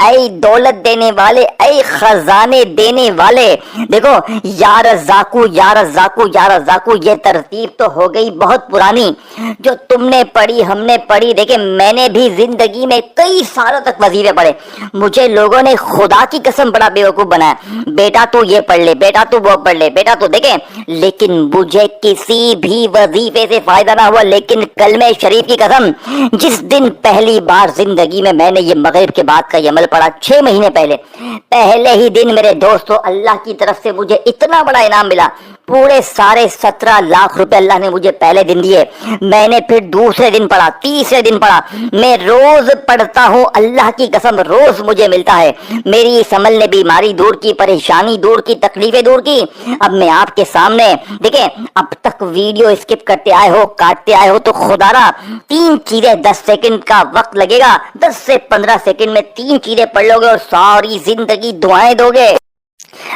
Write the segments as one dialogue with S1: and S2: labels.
S1: اے دولت دینے والے، اے خزانے دینے والے. دیکھو یا رزاقو یا رزاقو یا رزاقو، یہ ترتیب تو ہو گئی بہت پرانی، جو تم نے پڑھی ہم نے پڑھی. دیکھیں میں نے بھی زندگی میں کئی سالوں تک وظیفے پڑھے، مجھے لوگوں نے خدا کی قسم بڑا بیوقوف بنایا، بیٹا تو یہ پڑھ لے، بیٹا تو وہ پڑھ لے، بیٹا تو. دیکھیں لیکن مجھے کسی بھی وظیفے سے فائدہ نہ ہوا. لیکن کلمہ شریف کی قسم، جس دن پہلی بار زندگی میں نے یہ مغرب کے بعد کا یہ عمل پڑھا 6 مہینے پہلے ہی دن میرے دوستو اللہ کی طرف سے مجھے اتنا بڑا انعام ملا. پورے سارے 17 لاکھ روپے اللہ نے مجھے پہلے دن دیے. میں نے پھر دوسرے دن پڑھا، تیسرے دن پڑھا. میں روز پڑھتا ہوں، اللہ کی قسم روز مجھے ملتا ہے. میری اس عمل نے بیماری دور کی، پریشانی دور کی، تکلیفیں دور کی. اب میں آپ کے سامنے دیکھیں، اب تک ویڈیو اسکپ کرتے آئے ہو، کاٹتے آئے ہو، تو خدا را 3 چیزیں 10 سیکنڈ کا وقت لگے گا، 10 سے 15 سیکنڈ میں 3 چیزیں پڑھ لو گے اور ساری زندگی دعائیں دو گے.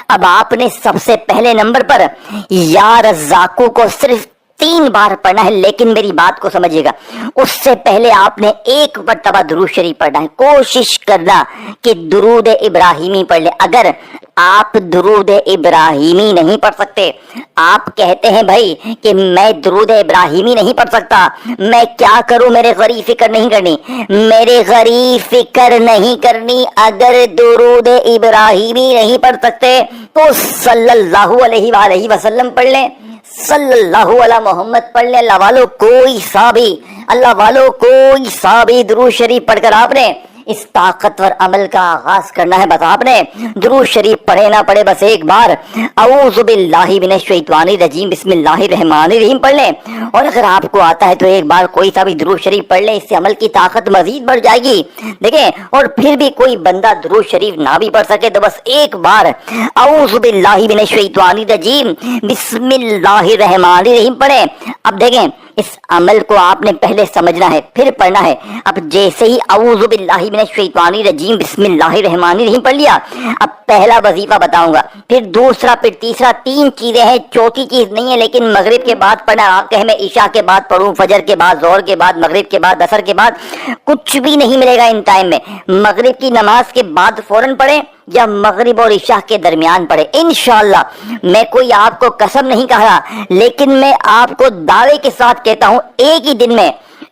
S1: اب آپ نے سب سے پہلے نمبر پر یا رزاقو کو صرف 3 بار پڑھنا ہے. لیکن میری بات کو سمجھیے گا، اس سے پہلے آپ نے 1 مرتبہ درود شریف پڑھنا ہے. کوشش کرنا کہ درود ابراہیمی پڑھ لیں. اگر آپ درود ابراہیمی نہیں پڑھ سکتے، آپ کہتے ہیں بھائی کہ میں درود ابراہیمی نہیں پڑھ سکتا، میں کیا کروں، میرے غریب فکر نہیں کرنی، میرے غریب فکر نہیں کرنی. اگر درود ابراہیمی نہیں پڑھ سکتے تو صلی اللہ علیہ وآلہ وسلم پڑھ لیں، صلی اللہ علیہ محمد پڑھ لیں. اللہ والو کوئی سا بھی درود شریف پڑھ کر آپ نے اس طاقتور عمل کا آغاز کرنا ہے. بس آپ نے درود شریف پڑھے نہ پڑھے، بس ایک بار اعوذ باللہ من الشیطان الرجیم بسم اللہ الرحمن الرحیم پڑھ لیں. اور اگر آپ کو آتا ہے تو ایک بار کوئی سا بھی درود شریف پڑھ لیں، اس سے عمل کی طاقت مزید بڑھ جائے گی. دیکھیں، اور پھر بھی کوئی بندہ درود شریف نہ بھی پڑھ سکے تو بس ایک بار اعوذ باللہ من الشیطان الرجیم بسم اللہ الرحمن الرحیم پڑھیں. اب دیکھیں اس عمل کو آپ نے پہلے سمجھنا ہے پھر پڑھنا ہے. اب جیسے ہی اعوذ باللہ من الشیطان الرجیم بسم اللہ الرحمن الرحیم پڑھ لیا، اب پہلا وظیفہ بتاؤں گا، پھر دوسرا، پھر تیسرا. 3 چیزیں ہیں، چوتھی چیز نہیں ہے. لیکن مغرب کے بعد پڑھنا. آپ کہیں میں عشاء کے بعد پڑھوں، فجر کے بعد، ظہر کے بعد، مغرب کے بعد، عصر کے بعد، کچھ بھی نہیں ملے گا ان ٹائم میں. مغرب کی نماز کے بعد فوراً پڑھیں یا مغرب اور عشاء کے درمیان پڑھے انشاءاللہ. میں کوئی آپ کو قسم نہیں کہہ رہا، لیکن میں آپ کو دعوے کے ساتھ کہتا ہوں ایک ہی دن میں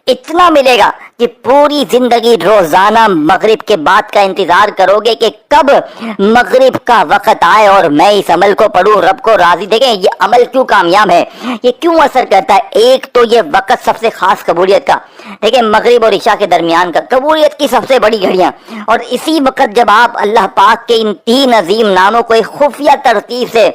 S1: اتنا ملے گا کہ پوری زندگی روزانہ مغرب کے بعد کا انتظار کرو گے کہ کب مغرب کا وقت آئے اور میں اس عمل کو پڑھوں، رب کو راضی. دیکھیں یہ عمل کیوں کامیاب ہے، یہ کیوں اثر کرتا ہے. ایک تو یہ وقت سب سے خاص قبولیت کا، دیکھیں مغرب اور عشاء کے درمیان کا، قبولیت کی سب سے بڑی گھڑیاں. اور اسی وقت جب آپ اللہ پاک کے ان 3 عظیم ناموں کو ایک خفیہ ترتیب سے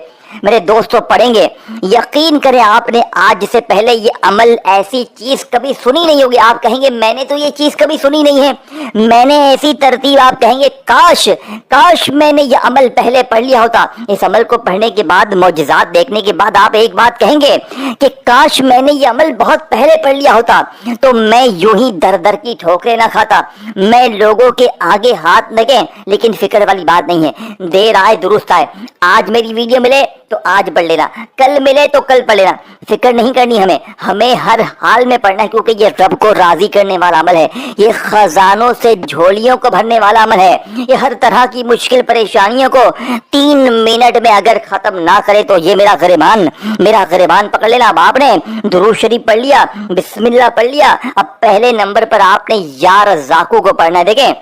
S1: میرے دوستوں پڑھیں گے، یقین کریں آپ نے آج سے پہلے یہ عمل ایسی چیز کبھی سنی نہیں ہوگی. آپ کہیں گے میں نے تو یہ چیز کبھی سنی نہیں ہے، میں نے ایسی ترتیب. آپ کہیں گے کاش میں نے یہ عمل پہلے پڑھ لیا ہوتا. اس عمل کو پڑھنے کے بعد، معجزات دیکھنے کے بعد آپ ایک بات کہیں گے کہ کاش میں نے یہ عمل بہت پہلے پڑھ لیا ہوتا تو میں یوں ہی در در کی ٹھوکریں نہ کھاتا، میں لوگوں کے آگے ہاتھ لگے. لیکن فکر والی بات نہیں ہے، دیر آئے درست آئے. آج میری ویڈیو ملے تو آج پڑھ لینا، کل ملے تو کل پڑھ لینا. فکر نہیں کرنی ہمیں ہر حال میں پڑھنا ہے، کیونکہ یہ رب کو راضی کرنے والا عمل ہے. یہ خزانوں سے جھولیوں کو بھرنے والا عمل ہے. یہ ہر طرح کی مشکل پریشانیوں کو 3 منٹ میں اگر ختم نہ کرے تو یہ میرا غریبان پکڑ لینا. اب آپ نے درود شریف پڑھ لیا، بسم اللہ پڑھ لیا. اب پہلے نمبر پر آپ نے یا رزاقو کو پڑھنا ہے. دیکھیں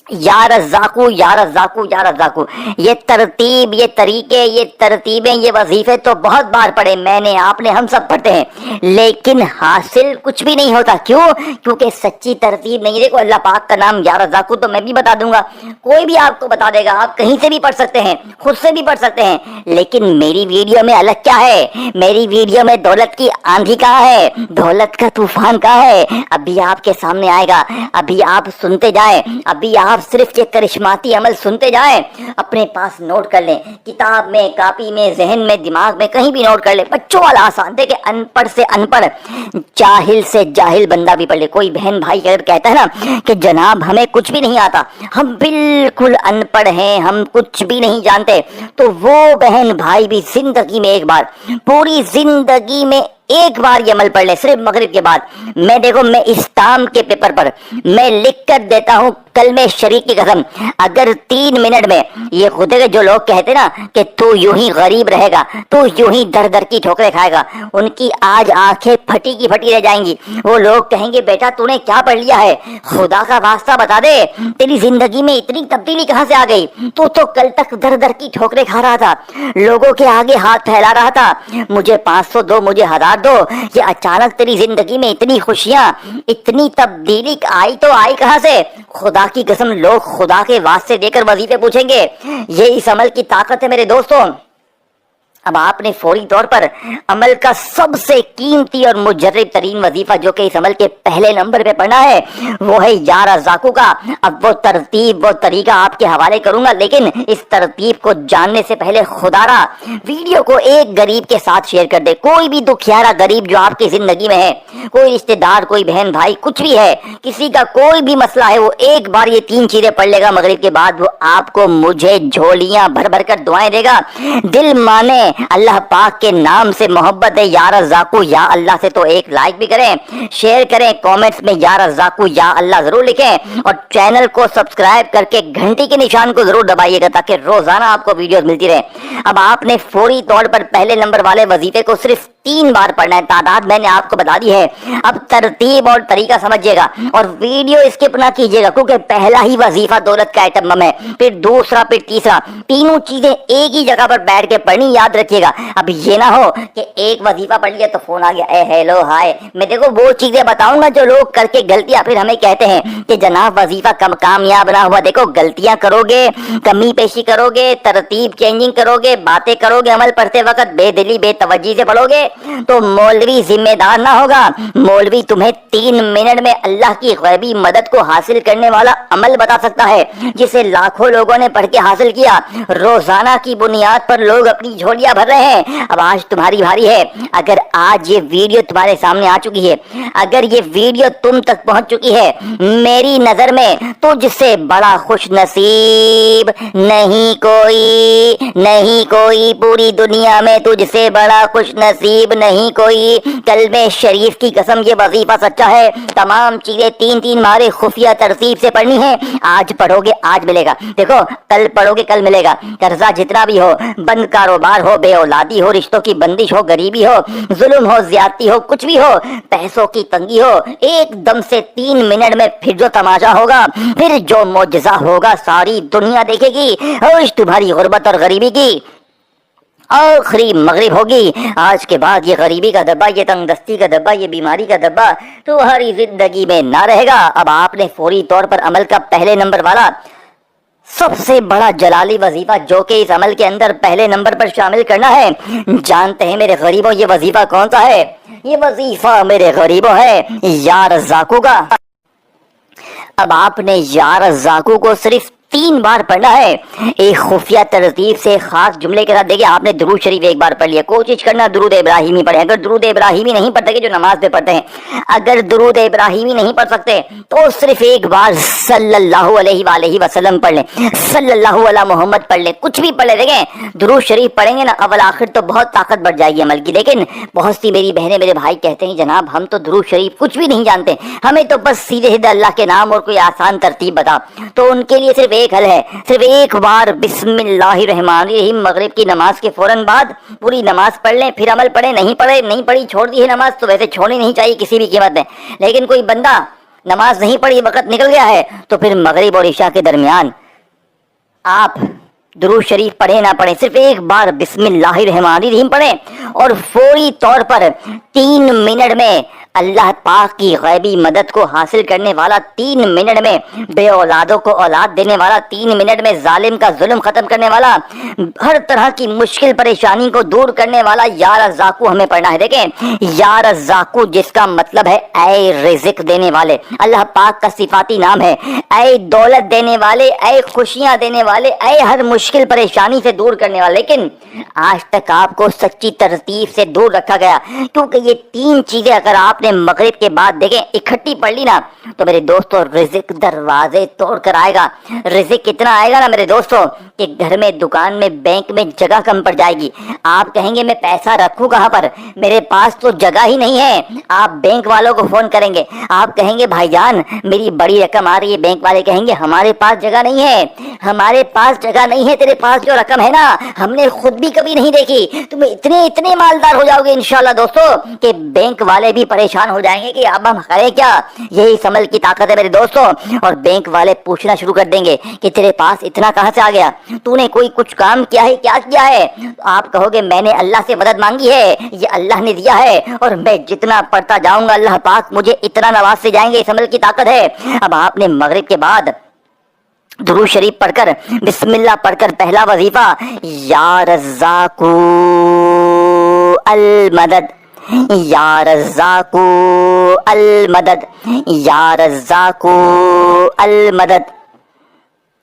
S1: یا رزاقو یا رزاقو یا رزاقو، یہ ترتیب، یہ طریقے، یہ ترتیبیں، یہ وظیفے تو بہت بار پڑھے میں نے، آپ نے، ہم سب پڑھتے ہیں، لیکن حاصل کچھ بھی نہیں ہوتا. کیوں؟ کیونکہ سچی ترتیب نہیں. دیکھو اللہ پاک کا نام یا رزاقو تو میں بھی بتا دوں گا، کوئی بھی آپ کو بتا دے گا، آپ کہیں سے بھی پڑھ سکتے ہیں، خود سے بھی پڑھ سکتے ہیں. لیکن میری ویڈیو میں الگ کیا ہے، میری ویڈیو میں دولت کی آندھی کہاں ہے، دولت کا طوفان کہاں ہے. ابھی آپ کے سامنے آئے گا، ابھی آپ سنتے جائیں، ابھی آپ صرف یہ کرشماتی عمل سنتے جائیں. اپنے پاس نوٹ کر لیں، کتاب میں، کاپی میں، ذہن میں، دماغ میں، کہیں بھی نوٹ کر لیں. بچوں والا آسان. دیکھیں ان پڑھ سے ان پڑھ، جاہل سے جاہل بندہ بھی پڑھ لے. کوئی بہن بھائی اگر کہتا ہے نا کہ جناب ہمیں کچھ بھی نہیں آتا، ہم بالکل ان پڑھ ہیں، ہم کچھ بھی نہیں جانتے، تو وہ بہن بھائی بھی زندگی میں ایک بار، پوری زندگی میں ایک بار یہ عمل پڑھ لیں صرف مغرب کے بعد. میں دیکھو میں اسٹام کے پیپر پر میں لکھ کر دیتا ہوں کلمہ شریف کی قسم, اگر 3 منٹ میں یہ خود کے جو لوگ کہتے نا کہ تو یوں ہی غریب رہے گا, تو یوں ہی در در کی ٹھوکریں کھائے گا, ان کی آج آنکھیں پھٹی کی پھٹی رہ جائیں گی. وہ لوگ کہیں گے بیٹا تو نے کیا پڑھ لیا ہے, خدا کا واسطہ بتا دے تیری زندگی میں اتنی تبدیلی کہاں سے آ گئی, تو کل تک در در کی ٹھوکریں کھا رہا تھا, لوگوں کے آگے ہاتھ پھیلا رہا تھا, مجھے 500 دو, مجھے 1000 دو. یہ اچانک تیری زندگی میں اتنی خوشیاں, اتنی تبدیلی آئی تو آئی کہاں سے؟ خدا کی قسم لوگ خدا کے واسطے دے کر وظیفے پوچھیں گے. یہ اس عمل کی طاقت ہے میرے دوستوں. اب آپ نے فوری طور پر عمل کا سب سے قیمتی اور مجرب ترین وظیفہ جو کہ اس عمل کے پہلے نمبر پہ پڑھنا ہے وہ ہے یا رزاقو کا. اب وہ ترتیب وہ طریقہ آپ کے حوالے کروں گا, لیکن اس ترتیب کو جاننے سے پہلے خدا را ویڈیو کو ایک غریب کے ساتھ شیئر کر دے. کوئی بھی دکھیارا غریب جو آپ کی زندگی میں ہے, کوئی رشتے دار, کوئی بہن بھائی, کچھ بھی ہے, کسی کا کوئی بھی مسئلہ ہے, وہ ایک بار یہ 3 چیزیں پڑھ لے گا مغرب کے بعد, وہ آپ کو مجھے جھولیاں بھر بھر کر دعائیں دے گا. دل مانے اللہ پاک کے نام سے محبت ہے یا رزاقو یا اللہ سے, تو ایک لائک بھی کریں, شیئر کریں, کامنٹس میں یا رزاقو یا اللہ ضرور لکھیں, اور چینل کو سبسکرائب کر کے گھنٹی کے نشان کو ضرور دبائیے گا تاکہ روزانہ آپ کو ویڈیوز ملتی رہے. اب آپ نے فوری طور پر پہلے نمبر والے وظیفے کو صرف 3 بار پڑھنا ہے. تعداد میں نے آپ کو بتا دی ہے, اب ترتیب اور طریقہ سمجھیے گا اور ویڈیو اسکپ نہ کیجیے گا, کیونکہ پہلا ہی وظیفہ دولت کا ایٹم ہے, پھر دوسرا, پھر تیسرا, تینوں چیزیں ایک ہی جگہ پر بیٹھ کے پڑھنی, یاد رکھیے گا. اب یہ نہ ہو کہ ایک وظیفہ پڑھ لیا تو فون آ گیا, اے ہیلو ہائے. میں دیکھو وہ چیزیں بتاؤں گا جو لوگ کر کے غلطیاں پھر ہمیں کہتے ہیں کہ جناب وظیفہ کامیاب نہ ہوا. دیکھو غلطیاں کرو گے, کمی پیشی کرو گے, ترتیب چینجنگ کرو گے, باتیں کرو گے, عمل پڑھتے وقت بے دلی بے توجہی سے پڑھو گے تو مولوی ذمہ دار نہ ہوگا. مولوی تمہیں 3 منٹ میں اللہ کی غیبی مدد کو حاصل کرنے والا عمل بتا سکتا ہے جسے لاکھوں لوگوں نے پڑھ کے حاصل کیا. روزانہ کی بنیاد پر لوگ اپنی جھولیاں بھر رہے ہیں. اب آج تمہاری بھاری ہے. اگر آج یہ ویڈیو تمہارے سامنے آ چکی ہے, اگر یہ ویڈیو تم تک پہنچ چکی ہے, میری نظر میں تجھ سے بڑا خوش نصیب نہیں کوئی, نہیں کوئی, پوری دنیا میں تجھ سے بڑا خوش نصیب نہیں کوئی. کلمہ شریف کی قسم یہ وظیفہ سچا ہے. تمام چیزیں 3 مارے خفیہ ترتیب سے پڑھنی ہے. آج پڑھو گے آج ملے گا, دیکھو کل پڑھو گے کل ملے گا. قرضہ جتنا بھی ہو, بند کاروبار ہو, بے اولادی ہو, رشتوں کی بندش ہو, غریبی ہو, ظلم ہو, زیادتی ہو, کچھ بھی ہو, پیسوں کی تنگی ہو, ایک دم سے 3 منٹ میں پھر جو تماشا ہوگا, پھر جو معجزہ ہوگا ساری دنیا دیکھے گی. ہوش تمہاری غربت اور غریبی کی آخری مغرب ہوگی. آج کے بعد یہ غریبی کا دبا, یہ تنگ دستی کا دبا, یہ بیماری کا دبا تمہاری زندگی میں نہ رہے گا. اب آپ نے فوری طور پر عمل کا پہلے نمبر والا سب سے بڑا جلالی وظیفہ جو کہ اس عمل کے اندر پہلے نمبر پر شامل کرنا ہے, جانتے ہیں میرے غریبوں یہ وظیفہ کون سا ہے؟ یہ وظیفہ میرے غریبوں ہے یا رزاقو کا. اب آپ نے یا رزاقو کو صرف 3 بار پڑھنا ہے, ایک خفیہ ترتیب سے خاص جملے کے ساتھ. دیکھیں آپ نے درود شریف ایک بار پڑھ لیا, کوشش کرنا درود ابراہیمی پڑھیں. اگر درود ابراہیمی نہیں پڑھ سکے جو نماز پہ پڑھتے ہیں, اگر درود ابراہیمی نہیں پڑھ سکتے تو صرف ایک بار صلی اللہ علیہ وآلہ وسلم پڑھ لیں, صلی اللہ علیہ محمد پڑھ لیں, کچھ بھی پڑھ لیں. دیکھیں درود شریف پڑھیں گے نا اول آخر تو بہت طاقت بڑھ جائے گی عمل کی. لیکن بہت سی میری بہنیں میرے بھائی کہتے ہیں جناب ہم تو درود شریف کچھ بھی نہیں جانتے, ہمیں تو بس سیدھے سیدھے اللہ کے نام اور کوئی آسان ترتیب بتا. تو ان کے لیے صرف ایک حل ہے, صرف ایک بار بسم اللہ الرحمن الرحیم مغرب کی نماز کے فوراً بعد پوری نماز پڑھ لیں, پھر عمل پڑھیں. نہیں پڑھی چھوڑ دی ہے نماز تو ویسے چھوڑنی نہیں چاہیے کسی بھی قیمت میں. لیکن کوئی بندہ نماز نہیں پڑھی, وقت نکل گیا ہے, تو پھر مغرب اور عشاء کے درمیان آپ درود شریف پڑھیں نہ پڑھیں, صرف ایک بار بسم اللہ الرحمن الرحیم پڑھیں اور فوری طور پر 3 منٹ میں اللہ پاک کی غیبی مدد کو حاصل کرنے والا, 3 منٹ میں بے اولادوں کو اولاد دینے والا, 3 منٹ میں ظالم کا ظلم ختم کرنے والا, ہر طرح کی مشکل پریشانی کو دور کرنے والا یا رزاقو ہمیں پڑھنا ہے. دیکھیں یا رزاقو جس کا مطلب ہے اے رزق دینے والے, اللہ پاک کا صفاتی نام ہے. اے دولت دینے والے, اے خوشیاں دینے والے, اے ہر مشکل پریشانی سے دور کرنے والے. لیکن آج تک آپ کو سچی ترتیب سے دور رکھا گیا, کیونکہ یہ 3 چیزیں اگر آپ نے مغرب کے بعد دیکھیں اکٹھی پڑھ لی نا تو میرے دوستوں رزق دروازے توڑ کر آئے گا. رزق کتنا آئے گا نا میرے دوستوں کہ گھر میں, دکان میں, بینک میں جگہ کم پڑ جائے گی. آپ کہیں گے میں پیسہ رکھوں کہاں پر, میرے پاس تو جگہ ہی نہیں ہے. آپ بینک والوں کو فون کریں گے, آپ کہیں گے بھائی جان میری بڑی رقم آ رہی ہے, بینک والے کہیں گے ہمارے پاس جگہ نہیں ہے, ہمارے پاس جگہ نہیں ہے, تیرے پاس جو رقم ہے نا ہم نے خود بھی کبھی نہیں دیکھی. تم اتنے مالدار ہو جاؤ گے انشاءاللہ دوستو کہ بینک والے بھی پریشان ہو جائیں گے کہ اب ہم کریں کیا. یہی اس عمل کی طاقت ہے میرے دوستوں. اور بینک والے پوچھنا شروع کر دیں گے کہ تیرے پاس اتنا کہاں سے آ گیا, تو نے کوئی کچھ کام کیا ہے, کیا کیا ہے. آپ کہو گے میں نے اللہ سے مدد مانگی ہے, یہ اللہ نے دیا ہے, اور میں جتنا پڑھتا جاؤں گا اللہ پاک مجھے اتنا نوازتے جائیں گے. اس عمل کی طاقت ہے. اب آپ نے مغرب کے بعد درود شریف پڑھ کر, بسم اللہ پڑھ کر پہلا وظیفہ, یا رزاقو المدد, یا رزاقو المدد, یا رزاقو المدد.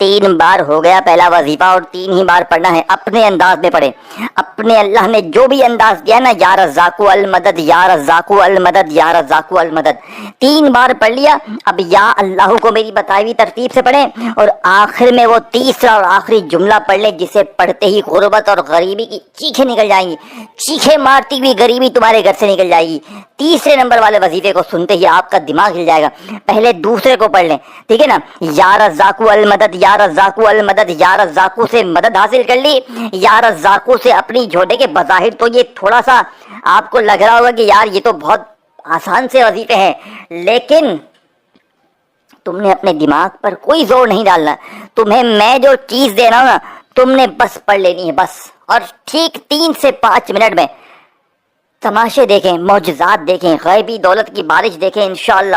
S1: 3 بار ہو گیا پہلا وظیفہ, اور 3 ہی بار پڑھنا ہے. اپنے انداز میں پڑھے, اپنے اللہ نے جو بھی انداز دیا نا, یا رزاقو المدد, یا رزاقو المدد, یا رزاقو المدد. 3 بار پڑھ لیا. اب یا اللہ کو میری بتائی ہوئی ترتیب سے پڑھیں, اور آخر میں وہ تیسرا اور آخری جملہ پڑھ لیں جسے پڑھتے ہی غربت اور غریبی کی چیخیں نکل جائیں گی. چیخیں مارتی ہوئی غریبی تمہارے گھر سے نکل جائے گی. تیسرے نمبر والے وظیفے کو سنتے ہی آپ کا دماغ ہل جائے گا. پہلے دوسرے کو پڑھ لیں, ٹھیک ہے نا. یا رزاقو المدد, یا رزاقو المدد, یا رزاقو سے مدد حاصل کر لی. یا رزاقو سے اپنی جھوٹے کے بظاہر تو یہ تھوڑا سا آپ کو لگ رہا ہوگا کہ یار یہ تو بہت آسان سے وظیفے ہیں, لیکن تم نے اپنے دماغ پر کوئی زور نہیں ڈالنا. تمہیں میں جو چیز دے رہا ہوں نا تم نے بس پڑھ لینی ہے بس. اور ٹھیک 3 سے 5 منٹ میں تماشے دیکھیں, معجزات دیکھیں, غیبی دولت کی بارش دیکھیں انشاءاللہ.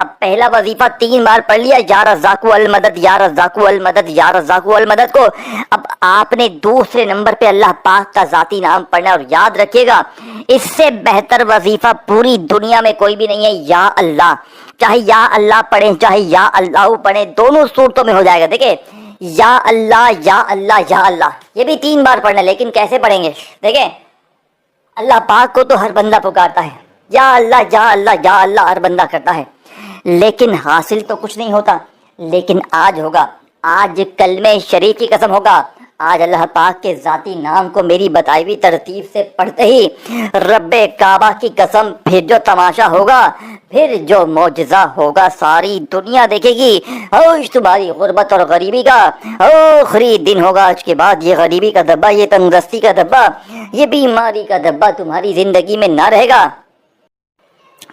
S1: اب پہلا وظیفہ 3 بار پڑھ لیا, یا رزاقو المدد, یا رزاقو المدد, یا رزاقو المدد کو. اب آپ نے دوسرے نمبر پہ اللہ پاک کا ذاتی نام پڑھنا, اور یاد رکھیے گا اس سے بہتر وظیفہ پوری دنیا میں کوئی بھی نہیں ہے. یا اللہ, چاہے یا اللہ پڑھیں چاہے یا اللہ پڑھیں, دونوں صورتوں میں ہو جائے گا. دیکھیں یا اللہ, یا اللہ, یا اللہ, یہ بھی 3 بار پڑھنا. لیکن کیسے پڑھیں گے, دیکھیں اللہ پاک کو تو ہر بندہ پکارتا ہے, یا اللہ, یا اللہ, یا اللہ ہر بندہ کرتا ہے, لیکن حاصل تو کچھ نہیں ہوتا. لیکن آج ہوگا, آج کلمہ شریف کی قسم ہوگا, آج اللہ پاک کے ذاتی نام کو میری بتائی ہوئی ترتیب سے پڑھتے ہی رب کعبہ کی قسم پھر جو تماشا ہوگا, پھر جو معجزہ ہوگا ساری دنیا دیکھے گی. آج تمہاری غربت اور غریبی کا آخری دن ہوگا. آج کے بعد یہ غریبی کا دبا, یہ تنگدستی کا دبا, یہ بیماری کا دبا تمہاری زندگی میں نہ رہے گا.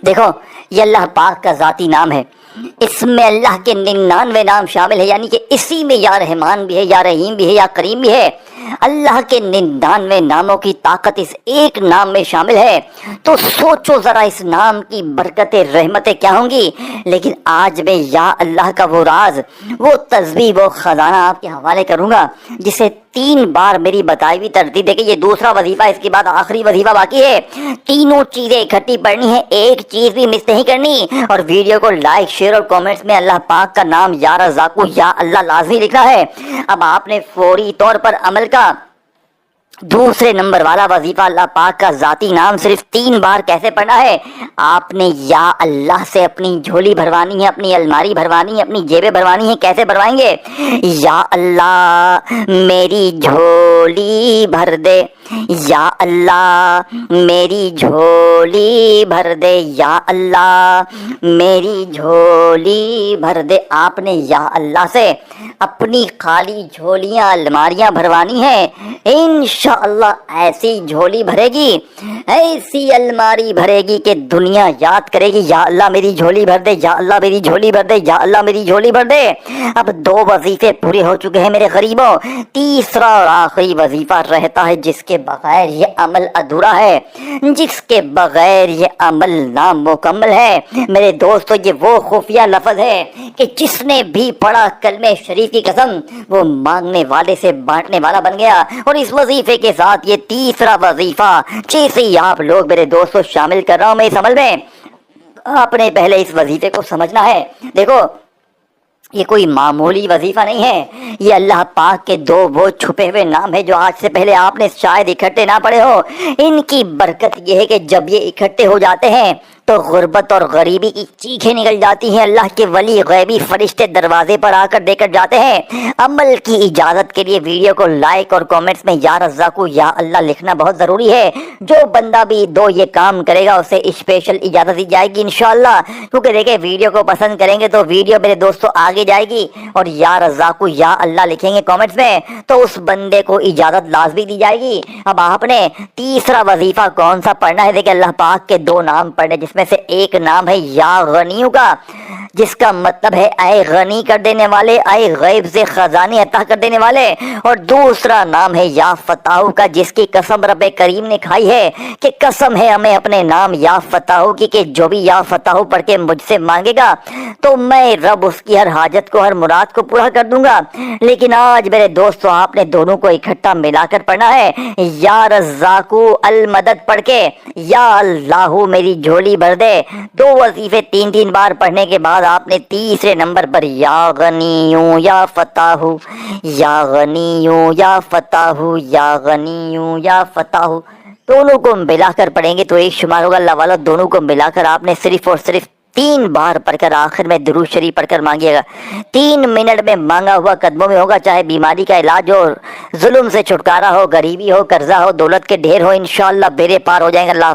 S1: دیکھو یہ اللہ پاک کا ذاتی نام ہے, اس میں اللہ کے 99 نام شامل ہے, یعنی کہ اسی میں یا رحمان بھی ہے, یا رحیم بھی ہے, یا کریم بھی ہے. اللہ کے 99 ناموں کی طاقت اس ایک نام میں شامل ہے. تو سوچو ذرا اس نام کی برکتیں, رحمتیں کیا ہوں گی. لیکن آج میں یا اللہ کا وہ راز, وہ تسبیح, وہ خزانہ آپ کے حوالے کروں گا جسے 3 بار میری بتائی ہوئی ترتیب. دیکھیں یہ دوسرا وظیفہ, اس کے بعد آخری وظیفہ باقی ہے. تینوں چیزیں اکٹھی پڑھنی ہے, ایک چیز بھی مس نہیں کرنی. اور ویڈیو کو لائک, شیئر اور کامنٹس میں اللہ پاک کا نام یا رزاقو, یا اللہ لازمی لکھنا ہے. اب آپ نے فوری طور پر عمل کا دوسرے نمبر والا وظیفہ, اللہ پاک کا ذاتی نام صرف 3 بار کیسے پڑھنا ہے. آپ نے یا اللہ سے اپنی جھولی بھروانی ہے, اپنی الماری بھروانی ہے, اپنی جیبیں بھروانی ہے. کیسے بھروائیں گے, یا اللہ میری جھولی بھر دے, یا اللہ میری جھولی بھر دے, یا اللہ میری جھولی بھر دے. آپ نے یا اللہ سے اپنی خالی جھولیاں, الماریاں بھروانی ہیں. انشاءاللہ ایسی جھولی بھرے گی, ایسی الماری بھرے گی کہ دنیا یاد کرے گی, یا اللہ میری جھولی بھر دے, یا اللہ میری جھولی بھر دے, یا اللہ میری جھولی بھر دے. اب 2 وظیفے پورے ہو چکے ہیں میرے غریبوں. تیسرا اور آخری وظیفہ رہتا ہے جس کے بغیر یہ عمل ادھورا ہے, جس کے بغیر یہ عمل نامکمل ہے. میرے دوستو یہ وہ خفیہ لفظ ہے کہ جس نے بھی پڑھا کلمہ شریف کی قسم وہ مانگنے والے سے بانٹنے والا بن گیا. اور اس وظیفے کے ساتھ یہ تیسرا وظیفہ جیسے ہی آپ لوگ میرے دوستو شامل کر رہا ہوں میں اس عمل میں, آپ نے پہلے اس وظیفے کو سمجھنا ہے. دیکھو یہ کوئی معمولی وظیفہ نہیں ہے, یہ اللہ پاک کے 2 وہ چھپے ہوئے نام ہے جو آج سے پہلے آپ نے شاید اکٹھے نہ پڑھے ہو. ان کی برکت یہ ہے کہ جب یہ اکٹھے ہو جاتے ہیں تو غربت اور غریبی کی چیخیں نکل جاتی ہیں. اللہ کے ولی غیبی فرشتے دروازے پر آ کر دے کر جاتے ہیں. عمل کی اجازت کے لیے ویڈیو کو لائک اور کامنٹس میں یا رزاقو یا اللہ لکھنا بہت ضروری ہے. جو بندہ بھی یہ کام کرے گا اسے اسپیشل اجازت دی جائے گی انشاءاللہ. کیونکہ دیکھیں ویڈیو کو پسند کریں گے تو ویڈیو میرے دوستوں آگے جائے گی, اور یا رزاقو یا اللہ لکھیں گے کامنٹس میں تو اس بندے کو اجازت لازمی دی جائے گی. اب آپ نے تیسرا وظیفہ کون سا پڑھنا ہے؟ دیکھیں اللہ پاک کے 2 نام پڑھنے, جس میں سے ایک نام ہے یا غنیو کا, جس کا مطلب ہے اے غنی کر دینے والے, اے غیب سے خزانے عطا کر دینے والے. اور دوسرا نام ہے یا فتاحو کا, جس کی قسم رب کریم نے کھائی ہے کہ قسم ہے ہمیں اپنے نام یا فتاحو کی کہ جو بھی یا فتاحو پڑھ کے مجھ سے مانگے گا تو میں رب اس کی ہر حاجت کو, ہر مراد کو پورا کر دوں گا. لیکن آج میرے دوستو آپ نے دونوں کو اکٹھا ملا کر پڑھنا ہے. یا رزاقو المدد پڑھ کے یا اللہ میری جھولی بھر دے. 2 وظیفے 3 بار پڑھنے کے بعد آپ نے تیسرے نمبر پر یا غنیوں یا فتاحو, یا غنیوں یا فتاحو, یا غنیوں یا فتاحو دونوں کو ملا کر پڑھیں گے تو ایک شمار ہوگا. اللہ والا دونوں کو ملا کر آپ نے صرف اور صرف 3 بار پڑھ کر آخر میں درود شریف پڑھ کر مانگیے گا. 3 منٹ میں مانگا ہوا قدموں میں ہوگا. چاہے بیماری کا علاج ہو, ظلم سے چھٹکارا ہو, غریبی ہو, قرضہ ہو, دولت کے ڈھیر ہو, انشاءاللہ بیڑے پار ہو جائیں گے. اللہ